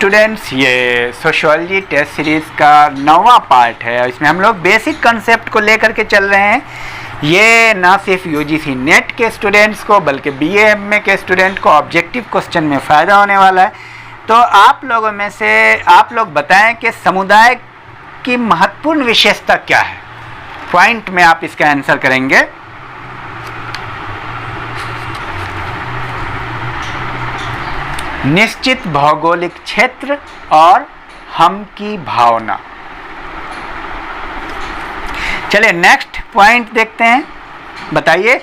Students, ये sociology test series का 9वां part है। इसमें हम लोग बेसिक कंसेप्ट को लेकर के चल रहे हैं। ये ना सिर्फ यूजीसी नेट के स्टूडेंट्स को बल्कि बीए एमए के स्टूडेंट को ऑब्जेक्टिव क्वेश्चन में फ़ायदा होने वाला है। तो आप लोगों में से आप लोग बताएं कि समुदाय की महत्वपूर्ण विशेषता क्या है। पॉइंट में आप इसका आंसर करेंगे। निश्चित भौगोलिक क्षेत्र और हम की भावना। चलिए नेक्स्ट पॉइंट देखते हैं। बताइए,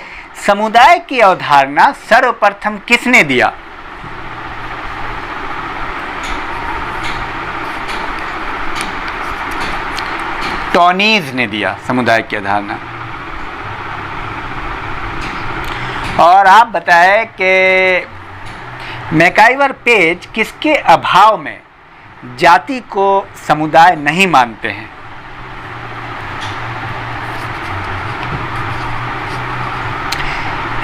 समुदाय की अवधारणा सर्वप्रथम किसने दिया? टॉनीज ने दिया समुदाय की अवधारणा। और आप बताएं कि मैकाइवर पेज किसके अभाव में जाति को समुदाय नहीं मानते हैं?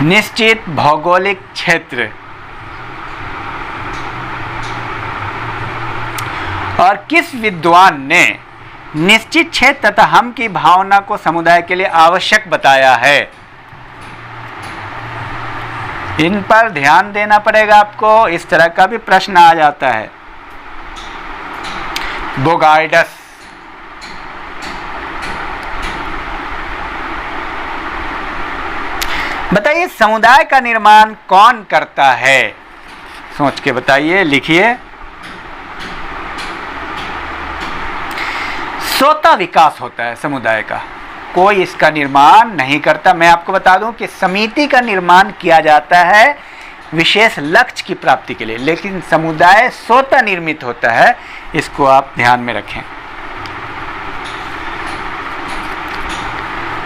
निश्चित भौगोलिक क्षेत्र। और किस विद्वान ने निश्चित क्षेत्र तथा हम की भावना को समुदाय के लिए आवश्यक बताया है? इन पर ध्यान देना पड़ेगा आपको। इस तरह का भी प्रश्न आ जाता है। बोगार्डस। बताइए, समुदाय का निर्माण कौन करता है? सोच के बताइए, लिखिए। स्वतः विकास होता है समुदाय का, कोई इसका निर्माण नहीं करता। मैं आपको बता दूं कि समिति का निर्माण किया जाता है विशेष लक्ष्य की प्राप्ति के लिए, लेकिन समुदाय स्वतः निर्मित होता है। इसको आप ध्यान में रखें।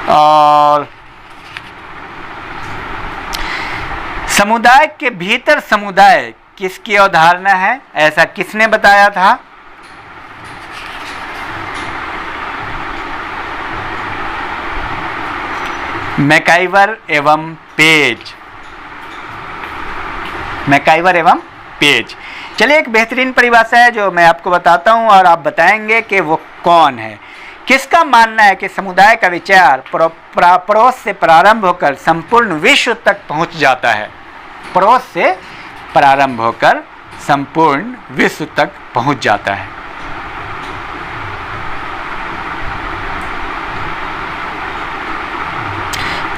और समुदाय के भीतर समुदाय किसकी अवधारणा है? ऐसा किसने बताया था? मैकाइवर एवं पेज। मैकाइवर एवं पेज। चलिए, एक बेहतरीन परिभाषा है जो मैं आपको बताता हूं और आप बताएंगे कि वो कौन है। किसका मानना है कि समुदाय का विचार पड़ोस से प्रारंभ होकर संपूर्ण विश्व तक पहुंच जाता है? पड़ोस से प्रारंभ होकर संपूर्ण विश्व तक पहुंच जाता है।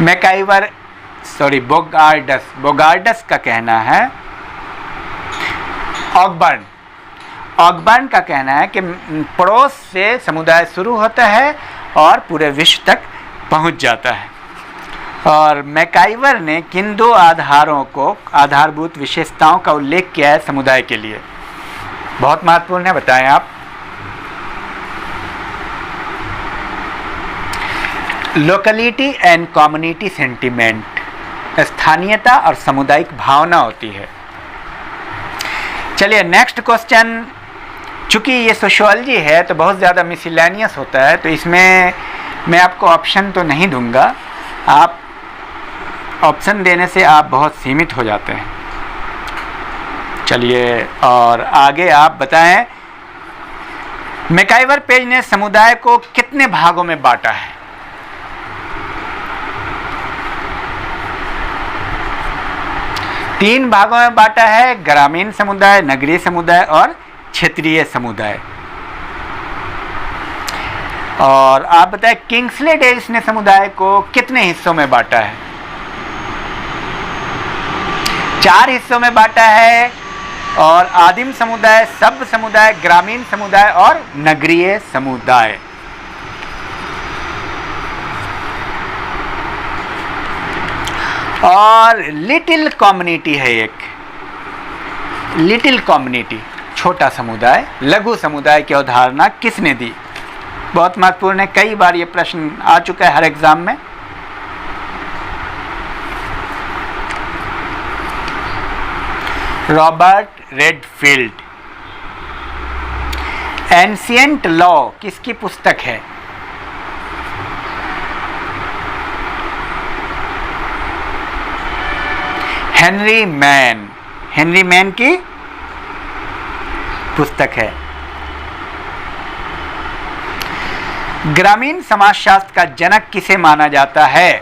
मैकाइवर बोगार्डस का कहना है। ऑगबर्न का कहना है कि पड़ोस से समुदाय शुरू होता है और पूरे विश्व तक पहुंच जाता है। और मैकाइवर ने किन दो आधारभूत विशेषताओं का उल्लेख किया है समुदाय के लिए? बहुत महत्वपूर्ण है, बताएं आप। लोकलिटी एंड कम्युनिटी सेंटिमेंट, स्थानीयता और सामुदायिक भावना होती है। चलिए नेक्स्ट क्वेश्चन। चूंकि ये सोशियोलॉजी है तो बहुत ज़्यादा मिसलेनियस होता है, तो इसमें मैं आपको ऑप्शन तो नहीं दूंगा। आप ऑप्शन देने से आप बहुत सीमित हो जाते हैं। चलिए, और आगे आप बताएं, मैकाइवर पेज ने समुदाय को कितने भागों में बांटा है? तीन भागों में बांटा है: ग्रामीण समुदाय, नगरीय समुदाय और क्षेत्रीय समुदाय। और आप बताएं, किंग्सले डेविस ने समुदाय को कितने हिस्सों में बांटा है? 4 हिस्सों में बांटा है। और आदिम समुदाय, सभ्य समुदाय, ग्रामीण समुदाय और नगरीय समुदाय। और लिटिल कम्युनिटी है एक। लिटिल कम्युनिटी, छोटा समुदाय, लघु समुदाय की अवधारणा किसने दी? बहुत महत्वपूर्ण है, कई बार ये प्रश्न आ चुका है हर एग्जाम में। Robert Redfield. एंशिएंट लॉ किसकी पुस्तक है? Henry man. हेनरी मैन की पुस्तक है। ग्रामीण समाजशास्त्र का जनक किसे माना जाता है?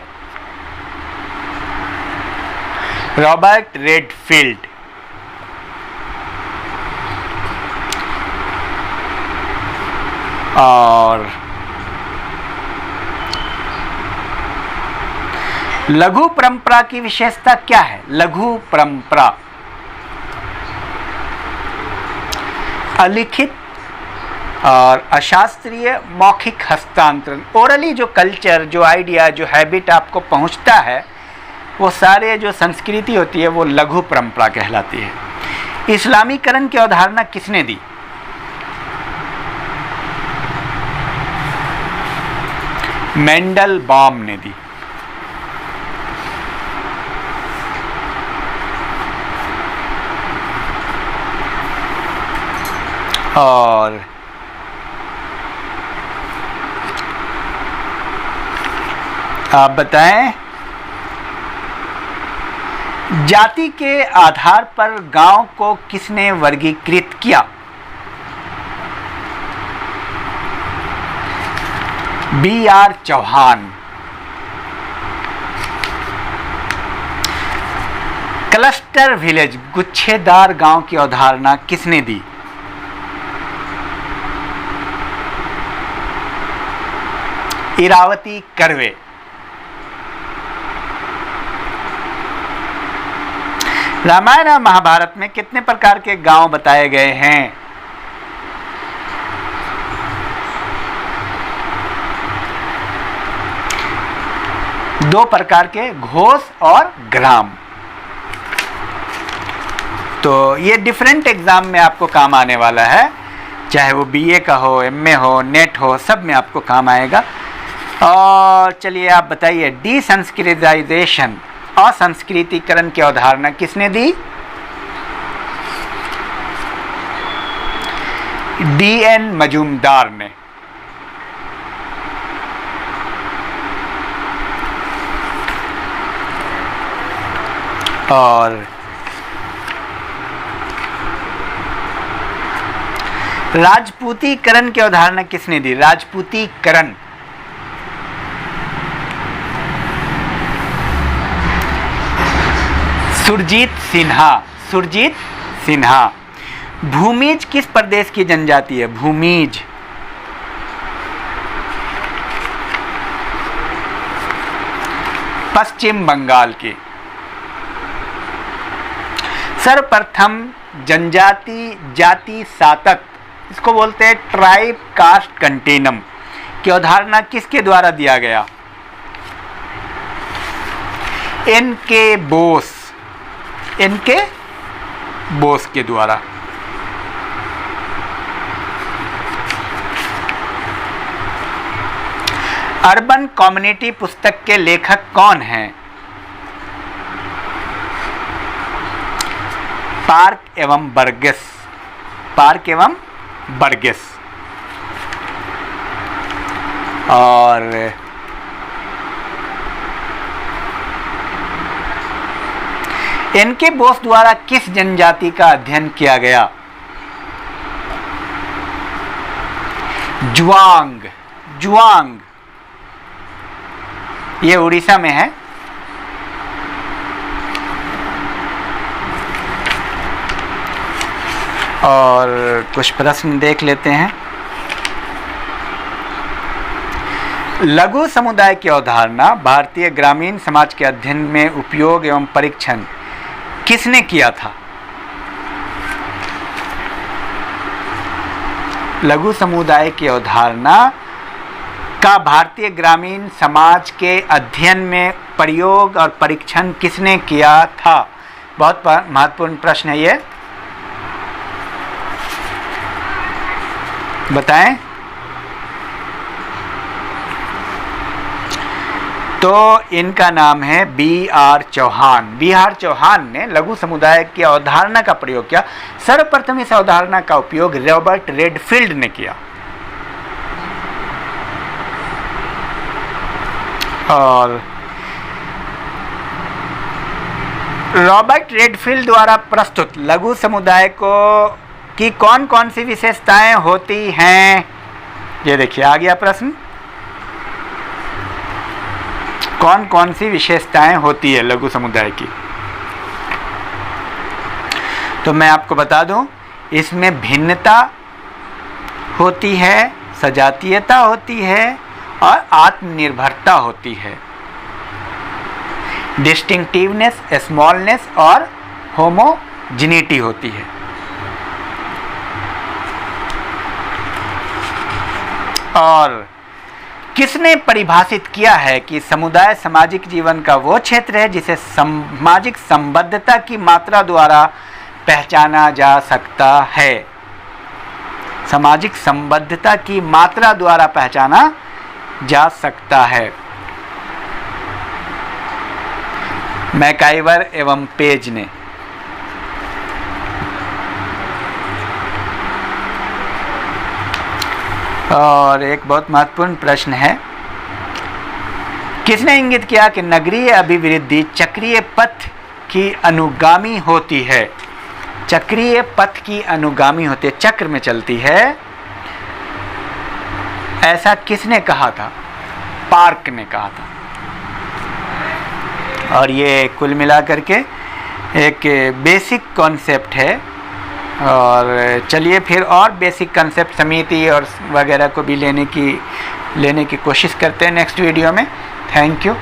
Robert Redfield. और लघु परंपरा की विशेषता क्या है? लघु परंपरा अलिखित और अशास्त्रीय मौखिक हस्तांतरण। ओरली जो कल्चर, जो आइडिया, जो हैबिट आपको पहुंचता है, वो सारे जो संस्कृति होती है वो लघु परंपरा कहलाती है। इस्लामीकरण की अवधारणा किसने दी? मेंडलबॉम ने दी। और आप बताएं, जाति के आधार पर गांव को किसने वर्गीकृत किया? B.R. चौहान। क्लस्टर विलेज, गुच्छेदार गांव की अवधारणा किसने दी? इरावती कर्वे। रामायण और महाभारत में कितने प्रकार के गांव बताए गए हैं? 2 प्रकार के, घोष और ग्राम। तो ये डिफरेंट एग्जाम में आपको काम आने वाला है, चाहे वो बीए का हो, एमए हो, नेट हो, सब में आपको काम आएगा। और चलिए आप बताइए, डिसंस्कृताइजेशन, असंस्कृतिकरण की अवधारणा किसने दी? D.N. मजूमदार ने। और राजपूतीकरण की अवधारणा किसने दी? राजपूतीकरण सुरजीत सिन्हा। सुरजीत सिन्हा। भूमिज किस प्रदेश की जनजाति है? भूमिज पश्चिम बंगाल की। सर्वप्रथम जनजाति जाति सातक, इसको बोलते हैं ट्राइब कास्ट कंटिन्यूम, की अवधारणा किसके द्वारा दिया गया? N.K. बोस। N.K. बोस के द्वारा। अर्बन कम्युनिटी पुस्तक के लेखक कौन हैं? पार्क एवं बर्गेस। पार्क एवं बर्गेस। और N.K. बोस द्वारा किस जनजाति का अध्ययन किया गया? जुआंग। जुआंग ये उड़ीसा में है। और कुछ प्रश्न देख लेते हैं। लघु समुदाय की अवधारणा भारतीय ग्रामीण समाज के अध्ययन में उपयोग एवं परीक्षण किसने किया था? लघु समुदाय की अवधारणा का भारतीय ग्रामीण समाज के अध्ययन में प्रयोग और परीक्षण किसने किया था? बहुत महत्वपूर्ण प्रश्न है ये, बताएं। तो इनका नाम है B.R. चौहान। B.R. चौहान ने लघु समुदाय की अवधारणा का प्रयोग किया। सर्वप्रथम इस अवधारणा का उपयोग रॉबर्ट रेडफील्ड ने किया। और रॉबर्ट रेडफील्ड द्वारा प्रस्तुत लघु समुदाय को की कौन कौन सी विशेषताएं होती हैं? ये देखिए आ गया प्रश्न, कौन कौन सी विशेषताएं होती है लघु समुदाय की? तो मैं आपको बता दूं, इसमें भिन्नता होती है, सजातीयता होती है और आत्मनिर्भरता होती है। डिस्टिंक्टिवनेस, स्मॉलनेस और होमोजिनिटी होती है। और किसने परिभाषित किया है कि समुदाय सामाजिक जीवन का वो क्षेत्र है जिसे सामाजिक संबद्धता की मात्रा द्वारा पहचाना जा सकता है? सामाजिक संबद्धता की मात्रा द्वारा पहचाना जा सकता है। मैकाइवर एवं पेज ने। और एक बहुत महत्वपूर्ण प्रश्न है, किसने इंगित किया कि नगरीय अभिवृद्धि चक्रीय पथ की अनुगामी होती है? चक्रीय पथ की अनुगामी होती है, चक्र में चलती है, ऐसा किसने कहा था? पार्क ने कहा था। और ये कुल मिलाकर के एक बेसिक कॉन्सेप्ट है। और चलिए फिर और बेसिक कॉन्सेप्ट समिति और वगैरह को भी लेने की कोशिश करते हैं नेक्स्ट वीडियो में। Thank you.